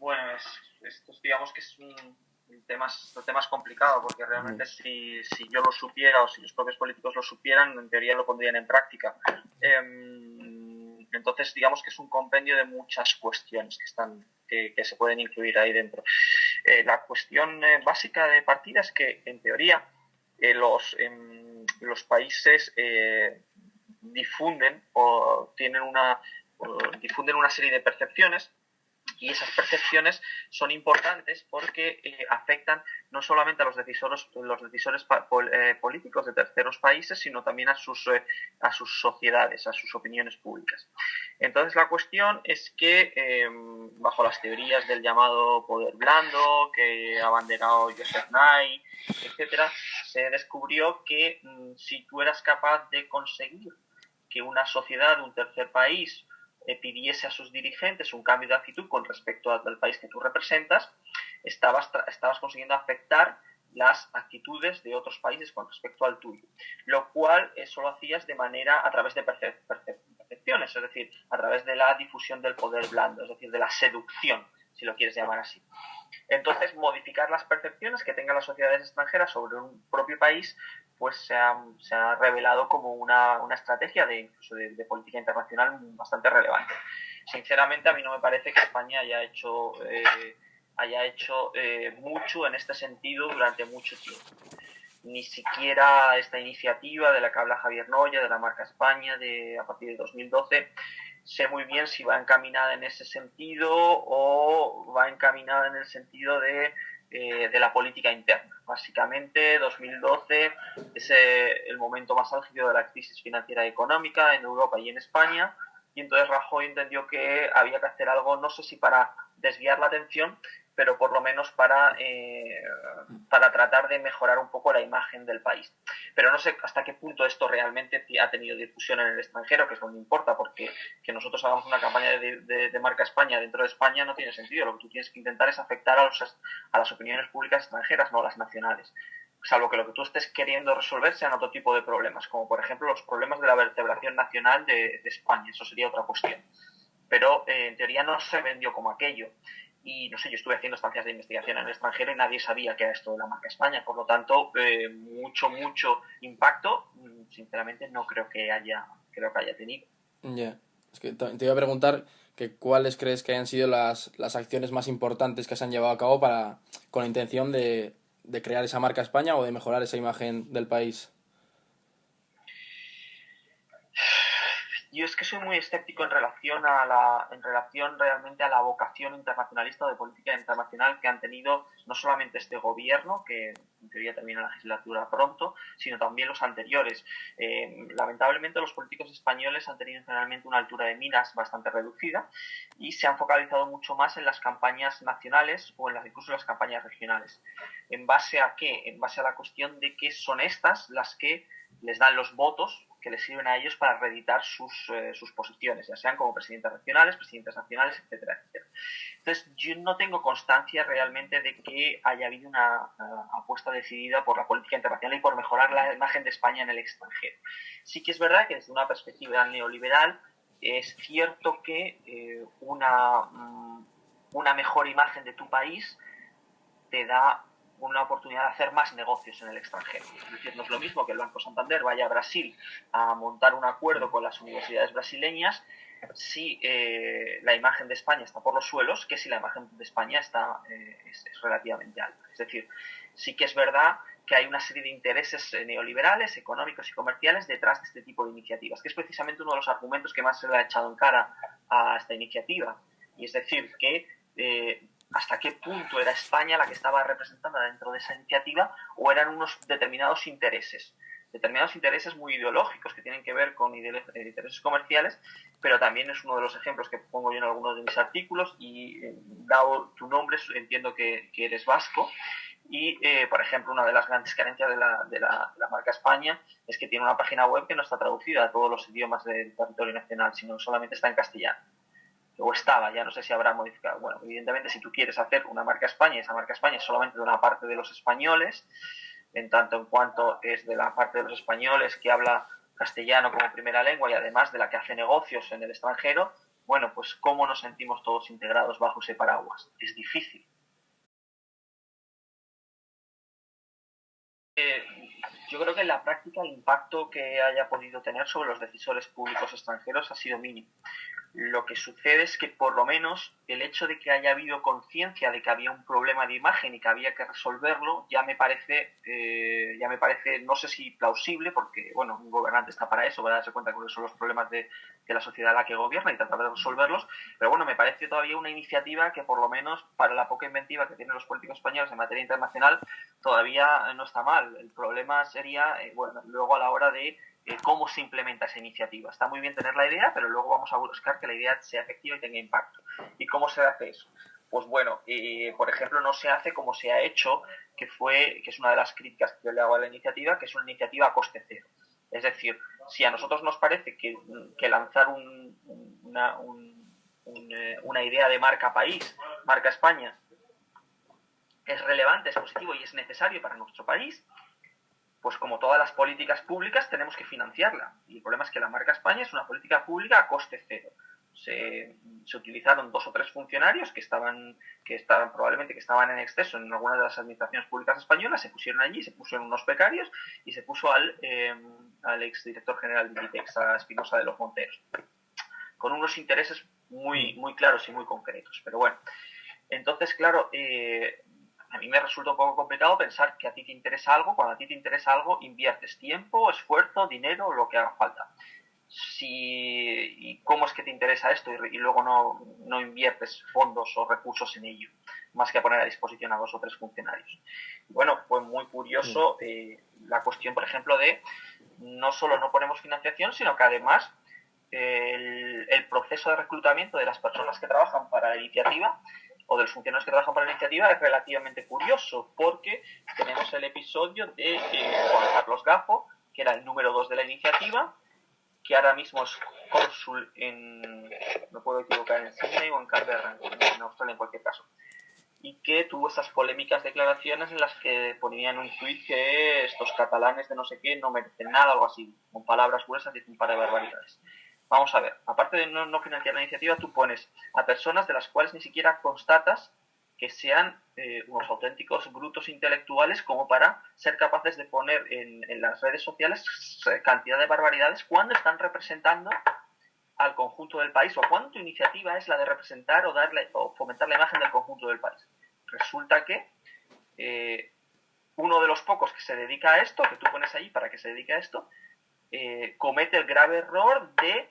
Bueno, esto digamos que es un tema es complicado, porque realmente si yo lo supiera o si los propios políticos lo supieran, en teoría lo pondrían en práctica. Entonces, digamos que es un compendio de muchas cuestiones que se pueden incluir ahí dentro. La cuestión básica de partida es que, en teoría, los países difunden difunden una serie de percepciones, y esas percepciones son importantes porque afectan no solamente a los decisores políticos de terceros países, sino también a sus sociedades, a sus opiniones públicas. Entonces la cuestión es que bajo las teorías del llamado poder blando que ha abanderado Joseph Nye, etcétera, se descubrió que si tú eras capaz de conseguir que una sociedad, un tercer país, pidiese a sus dirigentes un cambio de actitud con respecto al país que tú representas, estabas consiguiendo afectar las actitudes de otros países con respecto al tuyo, lo cual eso lo hacías a través de percepciones, es decir, a través de la difusión del poder blando, es decir, de la seducción, si lo quieres llamar así. Entonces, modificar las percepciones que tengan las sociedades extranjeras sobre un propio país, pues se ha revelado como una estrategia incluso de política internacional bastante relevante. Sinceramente, a mí no me parece que España haya hecho mucho en este sentido durante mucho tiempo. Ni siquiera esta iniciativa de la que habla Javier Noya, de la marca España, a partir de 2012, sé muy bien si va encaminada en ese sentido o va encaminada en el sentido de la política interna. Básicamente, 2012 es el momento más álgido de la crisis financiera y económica en Europa y en España, y entonces Rajoy entendió que había que hacer algo, no sé si para desviar la atención, pero por lo menos para tratar de mejorar un poco la imagen del país. Pero no sé hasta qué punto esto realmente ha tenido difusión en el extranjero, que es donde importa, porque que nosotros hagamos una campaña de marca España dentro de España no tiene sentido. Lo que tú tienes que intentar es afectar a las opiniones públicas extranjeras, no a las nacionales. Salvo que lo que tú estés queriendo resolver sean otro tipo de problemas, como por ejemplo los problemas de la vertebración nacional de España. Eso sería otra cuestión. Pero en teoría no se vendió como aquello. Y no sé, yo estuve haciendo estancias de investigación en el extranjero y nadie sabía qué era esto de la marca España. Por lo tanto, mucho impacto, sinceramente, no creo que haya tenido. Ya. Es que te iba a preguntar que cuáles crees que hayan sido las acciones más importantes que se han llevado a cabo con la intención de crear esa marca España o de mejorar esa imagen del país. Yo es que soy muy escéptico en relación realmente a la vocación internacionalista o de política internacional que han tenido no solamente este gobierno, que en teoría termina la legislatura pronto, sino también los anteriores. Lamentablemente los políticos españoles han tenido generalmente una altura de miras bastante reducida y se han focalizado mucho más en las campañas nacionales o incluso en las campañas regionales. ¿En base a qué? En base a la cuestión de que son estas las que les dan los votos que les sirven a ellos para reeditar sus posiciones, ya sean como presidentes regionales, presidentes nacionales, etcétera, etcétera. Entonces, yo no tengo constancia realmente de que haya habido una apuesta decidida por la política internacional y por mejorar la imagen de España en el extranjero. Sí que es verdad que desde una perspectiva neoliberal es cierto que una mejor imagen de tu país te da una oportunidad de hacer más negocios en el extranjero. Es decir, no es lo mismo que el Banco Santander vaya a Brasil a montar un acuerdo con las universidades brasileñas si la imagen de España está por los suelos que si la imagen de España es relativamente alta. Es decir, sí que es verdad que hay una serie de intereses neoliberales, económicos y comerciales detrás de este tipo de iniciativas, que es precisamente uno de los argumentos que más se le ha echado en cara a esta iniciativa. Y es decir, que hasta qué punto era España la que estaba representada dentro de esa iniciativa o eran unos determinados intereses muy ideológicos que tienen que ver con intereses comerciales, pero también es uno de los ejemplos que pongo yo en algunos de mis artículos y dado tu nombre entiendo que eres vasco y, por ejemplo, una de las grandes carencias de la marca España es que tiene una página web que no está traducida a todos los idiomas del territorio nacional, sino solamente está en castellano. O estaba, ya no sé si habrá modificado. Bueno, evidentemente si tú quieres hacer una marca España, esa marca España es solamente de una parte de los españoles, en tanto en cuanto es de la parte de los españoles que habla castellano como primera lengua y además de la que hace negocios en el extranjero, bueno, pues ¿cómo nos sentimos todos integrados bajo ese paraguas? Es difícil. Yo creo que en la práctica el impacto que haya podido tener sobre los decisores públicos extranjeros ha sido mínimo. Lo que sucede es que por lo menos el hecho de que haya habido conciencia de que había un problema de imagen y que había que resolverlo ya me parece, no sé si plausible, porque bueno, un gobernante está para eso, para darse cuenta de cuáles son los problemas de la sociedad a la que gobierna y tratar de resolverlos, pero bueno, me parece todavía una iniciativa que por lo menos para la poca inventiva que tienen los políticos españoles en materia internacional todavía no está mal. El problema sería, bueno, luego a la hora de cómo se implementa esa iniciativa. Está muy bien tener la idea, pero luego vamos a buscar que la idea sea efectiva y tenga impacto. ¿Y cómo se hace eso? Pues bueno, por ejemplo, no se hace como se ha hecho, que es una de las críticas que yo le hago a la iniciativa, que es una iniciativa a coste cero. Es decir, si a nosotros nos parece que lanzar una idea de marca país, marca España, es relevante, es positivo y es necesario para nuestro país, pues como todas las políticas públicas tenemos que financiarla. Y el problema es que la marca España es una política pública a coste cero. Se utilizaron 2 o 3 funcionarios que estaban en exceso en algunas de las administraciones públicas españolas, se pusieron allí, se pusieron unos becarios y se puso al exdirector general de Inditex, a Espinosa de los Monteros, con unos intereses muy claros y muy concretos. Pero bueno, entonces, claro, a mí me resulta un poco complicado pensar que a ti te interesa algo. Cuando a ti te interesa algo, inviertes tiempo, esfuerzo, dinero o lo que haga falta. ¿Y cómo es que te interesa esto y luego no inviertes fondos o recursos en ello? Más que a poner a disposición a 2 o 3 funcionarios. Bueno, fue muy curioso la cuestión, por ejemplo, de no solo no ponemos financiación, sino que además el proceso de reclutamiento de las personas que trabajan para la iniciativa o de los funcionarios que trabajan para la iniciativa es relativamente curioso, porque tenemos el episodio de Juan Carlos Gafo, que era el número 2 de la iniciativa, que ahora mismo es cónsul no puedo equivocar, en Sydney o en Canberra, en Australia en cualquier caso, y que tuvo esas polémicas declaraciones en las que ponían un tuit que estos catalanes de no sé qué no merecen nada, algo así, con palabras gruesas y un par de barbaridades. Vamos a ver, aparte de no financiar la iniciativa, tú pones a personas de las cuales ni siquiera constatas que sean unos auténticos brutos intelectuales como para ser capaces de poner en las redes sociales cantidad de barbaridades cuando están representando al conjunto del país, o cuánto iniciativa es la de representar o fomentar la imagen del conjunto del país. Resulta que uno de los pocos que se dedica a esto, que tú pones ahí para que se dedique a esto, comete el grave error de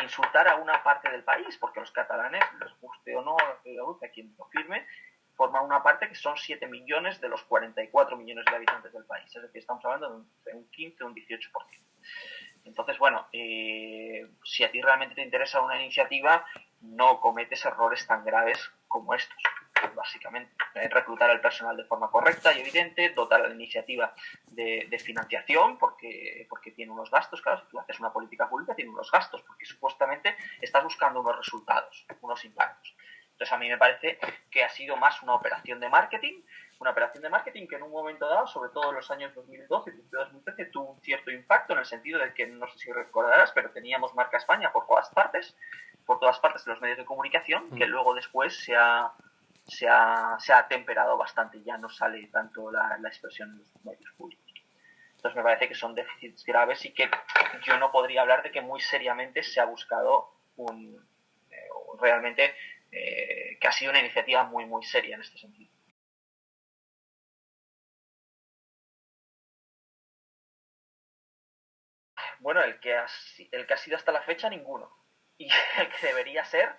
insultar a una parte del país, porque los catalanes, les guste o no, a quien lo firme, forman una parte que son 7 millones de los 44 millones de habitantes del país. Es decir, estamos hablando de un 15 o un 18%. Entonces, bueno, si a ti realmente te interesa una iniciativa, no cometes errores tan graves como estos. Básicamente, reclutar al personal de forma correcta y evidente, dotar a la iniciativa de financiación, porque tiene unos gastos. Claro, si tú haces una política pública, tiene unos gastos, porque supuestamente estás buscando unos resultados, unos impactos. Entonces, a mí me parece que ha sido más una operación de marketing que en un momento dado, sobre todo en los años 2012 y 2013, tuvo un cierto impacto, en el sentido de que, no sé si recordarás, pero teníamos marca España por todas partes de los medios de comunicación, que luego después se ha temperado bastante, ya no sale tanto la expresión en los medios públicos. Entonces me parece que son déficits graves y que yo no podría hablar de que muy seriamente se ha buscado realmente que ha sido una iniciativa muy, muy seria en este sentido. Bueno, el que ha sido hasta la fecha, ninguno. Y el que debería ser,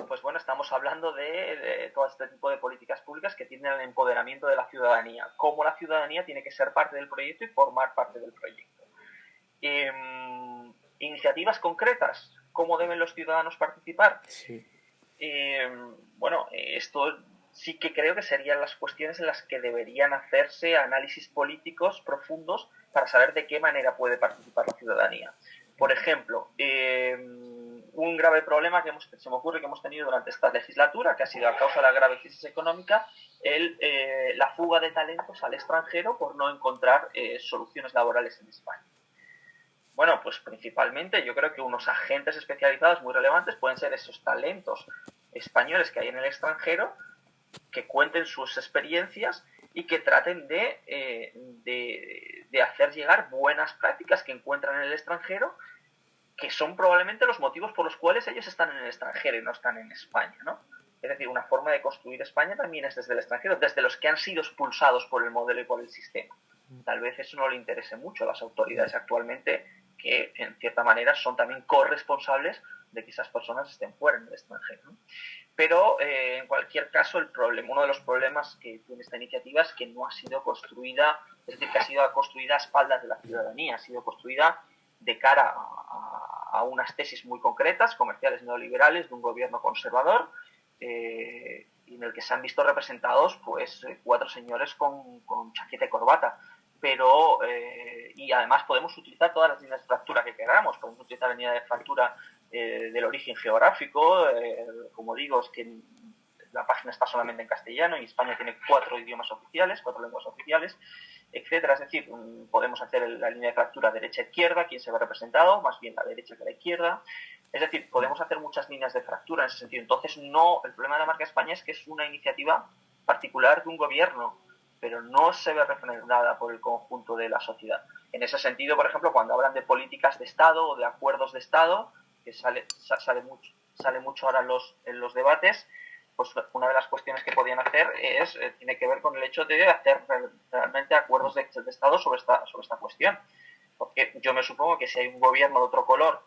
pues bueno, estamos hablando de todo este tipo de políticas públicas que tienen el empoderamiento de la ciudadanía. Cómo la ciudadanía tiene que ser parte del proyecto y formar parte del proyecto. Iniciativas concretas. ¿Cómo deben los ciudadanos participar? Sí. Bueno, esto sí que creo que serían las cuestiones en las que deberían hacerse análisis políticos profundos para saber de qué manera puede participar la ciudadanía. Por ejemplo, un grave problema se me ocurre que hemos tenido durante esta legislatura, que ha sido a causa de la grave crisis económica, la fuga de talentos al extranjero por no encontrar soluciones laborales en España. Bueno, pues principalmente yo creo que unos agentes especializados muy relevantes pueden ser esos talentos españoles que hay en el extranjero, que cuenten sus experiencias y que traten de hacer llegar buenas prácticas que encuentran en el extranjero, que son probablemente los motivos por los cuales ellos están en el extranjero y no están en España, ¿no? Es decir, una forma de construir España también es desde el extranjero, desde los que han sido expulsados por el modelo y por el sistema. Tal vez eso no le interese mucho a las autoridades actualmente, que en cierta manera son también corresponsables de que esas personas estén fuera en el extranjero, ¿no? Pero en cualquier caso, uno de los problemas que tiene esta iniciativa es que no ha sido construida, es decir, que ha sido construida a espaldas de la ciudadanía, ha sido construida de cara a unas tesis muy concretas, comerciales neoliberales, de un gobierno conservador, en el que se han visto representados pues 4 señores con chaqueta y corbata. Pero, y además podemos utilizar todas las líneas de fractura que queramos, podemos utilizar la línea de fractura del origen geográfico, como digo, es que la página está solamente en castellano y España tiene 4 idiomas oficiales, 4 lenguas oficiales, etcétera. Es decir, podemos hacer la línea de fractura derecha-izquierda, quién se ve representado, más bien la derecha que la izquierda. Es decir, podemos hacer muchas líneas de fractura en ese sentido. Entonces, no, el problema de la marca España es que es una iniciativa particular de un gobierno, pero no se ve refrendada por el conjunto de la sociedad. En ese sentido, por ejemplo, cuando hablan de políticas de Estado o de acuerdos de Estado, que sale mucho ahora en los debates, pues una de las cuestiones que podían hacer tiene que ver con el hecho de hacer realmente acuerdos de Estado sobre esta cuestión. Porque yo me supongo que si hay un gobierno de otro color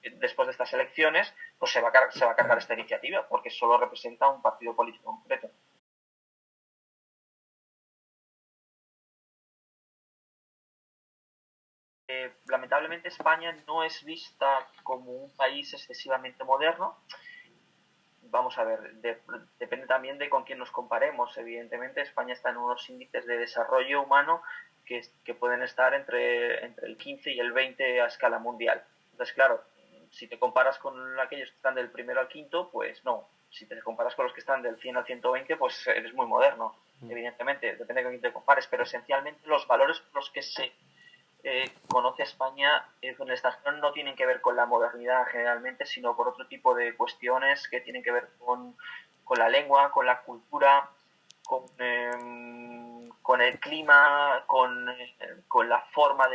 después de estas elecciones, pues se va a cargar esta iniciativa, porque solo representa un partido político concreto. Lamentablemente España no es vista como un país excesivamente moderno. Vamos a ver, depende también de con quién nos comparemos. Evidentemente España está en unos índices de desarrollo humano que pueden estar entre el 15 y el 20 a escala mundial. Entonces, claro, si te comparas con aquellos que están del primero al quinto, pues no. Si te comparas con los que están del 100 al 120, pues eres muy moderno. Evidentemente, depende de con quién te compares, pero esencialmente los valores por los que se conoce a España en el extranjero no tienen que ver con la modernidad generalmente, sino por otro tipo de cuestiones que tienen que ver con la lengua, con la cultura, con el clima, con la forma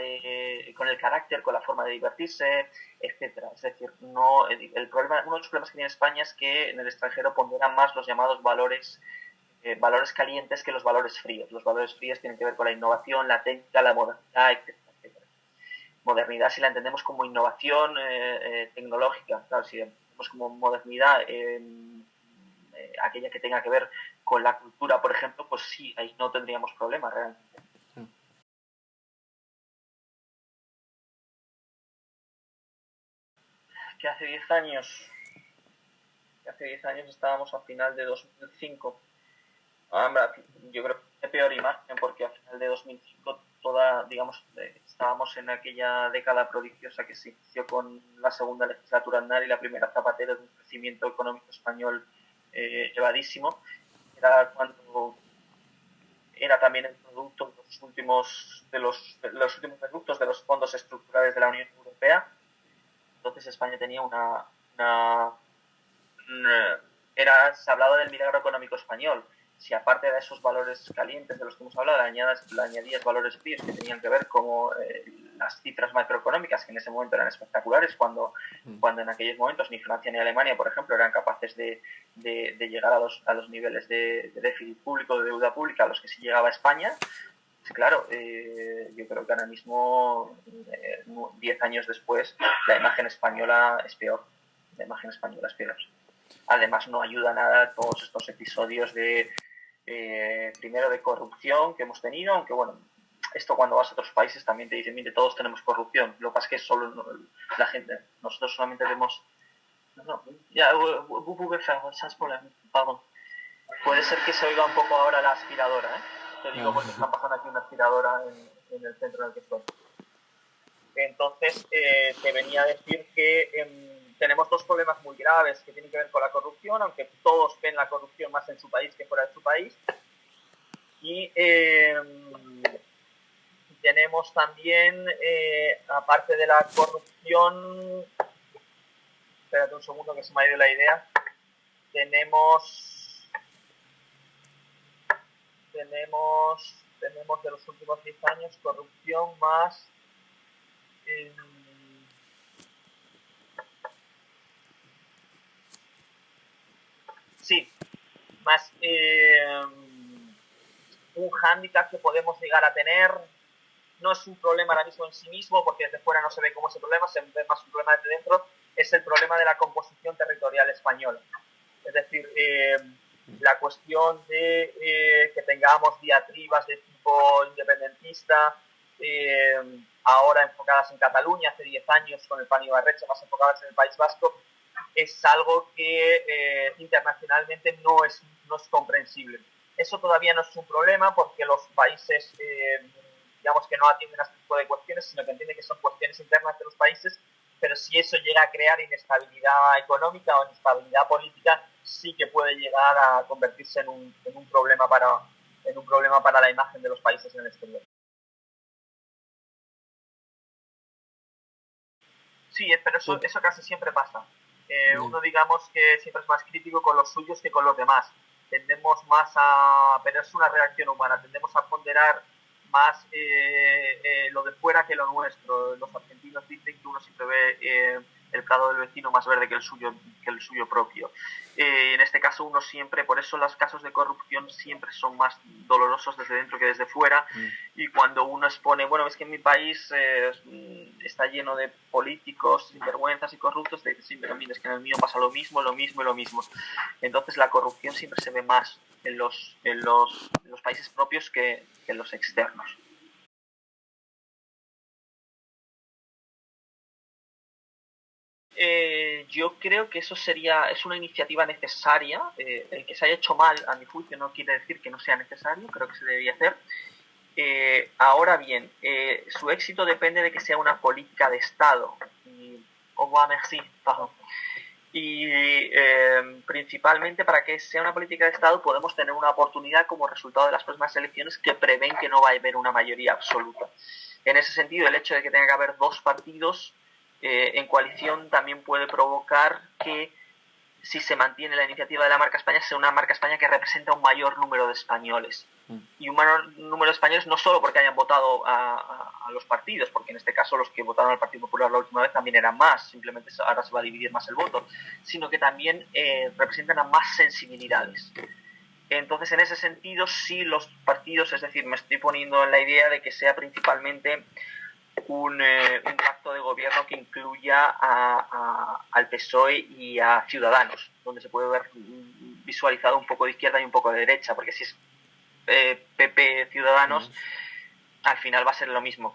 con el carácter, con la forma de divertirse, etcétera. Es decir, no, uno de los problemas que tiene España es que en el extranjero ponderan más los llamados valores calientes que los valores fríos. Los valores fríos tienen que ver con la innovación, la técnica, la modernidad, etc. Modernidad si la entendemos como innovación tecnológica, claro, si la entendemos como modernidad aquella que tenga que ver con la cultura, por ejemplo, pues sí, ahí no tendríamos problemas realmente. Que hace 10 años estábamos a final de 2005. Yo creo que peor imagen, porque a final de 2005 estábamos en aquella década prodigiosa que se inició con la segunda legislatura Aznar y la primera Zapatero, de un crecimiento económico español elevadísimo. Era también el producto de los últimos productos de los fondos estructurales de la Unión Europea. Entonces España tenía se hablaba del milagro económico español. Si aparte de esos valores calientes de los que hemos hablado, le añadías valores fríos que tenían que ver como las cifras macroeconómicas, que en ese momento eran espectaculares, cuando en aquellos momentos ni Francia ni Alemania, por ejemplo, eran capaces de llegar a los niveles de déficit público, de deuda pública, a los que sí llegaba España. Pues claro, yo creo que ahora mismo, 10 años después, la imagen española es peor. Además, no ayuda nada todos estos episodios primero de corrupción que hemos tenido, aunque bueno, esto cuando vas a otros países también te dicen, mire, todos tenemos corrupción. Lo que pasa es que solo la gente, nosotros solamente vemos... Perdón. Puede ser que se oiga un poco ahora la aspiradora, ¿eh? Te digo porque está pasando aquí una aspiradora en el centro en el que estoy. Entonces, te venía a decir que tenemos dos problemas muy graves que tienen que ver con la corrupción, aunque todos ven la corrupción más en su país que fuera de su país. Y tenemos también, aparte de la corrupción, espérate un segundo que se me ha ido la idea, tenemos de los últimos 10 años corrupción más... sí, más un hándicap que podemos llegar a tener. No es un problema ahora mismo en sí mismo, porque desde fuera no se ve como ese problema, se ve más un problema desde dentro, es el problema de la composición territorial española. Es decir, la cuestión de que tengamos diatribas de tipo independentista, ahora enfocadas en Cataluña, hace 10 años con el PAN y Ibarretxe, más enfocadas en el País Vasco, es algo que internacionalmente no es comprensible. Eso todavía no es un problema porque los países, digamos que no atienden a este tipo de cuestiones, sino que entienden que son cuestiones internas de los países, pero si eso llega a crear inestabilidad económica o inestabilidad política, sí que puede llegar a convertirse en un problema para la imagen de los países en el exterior. Sí, pero eso casi siempre pasa. Uno, digamos que siempre es más crítico con los suyos que con los demás. Tendemos más a... pero es una reacción humana, tendemos a ponderar más lo de fuera que lo nuestro. Los argentinos dicen que uno siempre ve el prado del vecino más verde que el suyo propio. En este caso uno siempre, por eso los casos de corrupción siempre son más dolorosos desde dentro que desde fuera, y cuando uno expone, bueno, es que en mi país está lleno de políticos sinvergüenzas y corruptos, sí, pero mira, es que en el mío pasa lo mismo. Entonces la corrupción siempre se ve más en los países propios que en los externos. Yo creo que eso es una iniciativa necesaria. El que se haya hecho mal, a mi juicio, no quiere decir que no sea necesario, creo que se debería hacer. Ahora bien, su éxito depende de que sea una política de Estado. Y principalmente, para que sea una política de Estado podemos tener una oportunidad como resultado de las próximas elecciones que prevén que no va a haber una mayoría absoluta. En ese sentido, el hecho de que tenga que haber dos partidos en coalición también puede provocar que, si se mantiene la iniciativa de la Marca España, sea una Marca España que representa un mayor número de españoles. Y un mayor número de españoles no solo porque hayan votado a los partidos, porque en este caso los que votaron al Partido Popular la última vez también eran más, simplemente ahora se va a dividir más el voto, sino que también representan a más sensibilidades. Entonces, en ese sentido, sí, los partidos, es decir, me estoy poniendo en la idea de que sea principalmente un pacto de gobierno que incluya al PSOE y a Ciudadanos, donde se puede ver visualizado un poco de izquierda y un poco de derecha, porque si es PP Ciudadanos, al final va a ser lo mismo,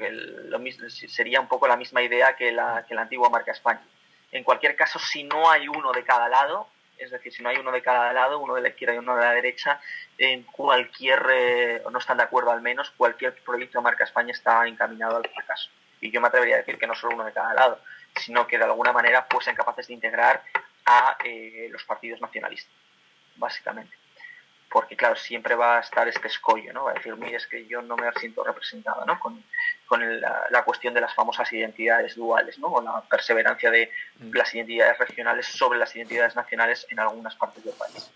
sería un poco la misma idea que la antigua Marca España. En cualquier caso, si no hay uno de cada lado, es decir, si no hay uno de cada lado, uno de la izquierda y uno de la derecha, no están de acuerdo al menos, cualquier proyecto de Marca España está encaminado al fracaso. Y yo me atrevería a decir que no solo uno de cada lado, sino que de alguna manera fuesen capaces de integrar a los partidos nacionalistas, básicamente. Porque, claro, siempre va a estar este escollo, ¿no? Va a decir, mire, es que yo no me siento representado, ¿no? Con la cuestión de las famosas identidades duales, ¿no? O la perseverancia de las identidades regionales sobre las identidades nacionales en algunas partes del país.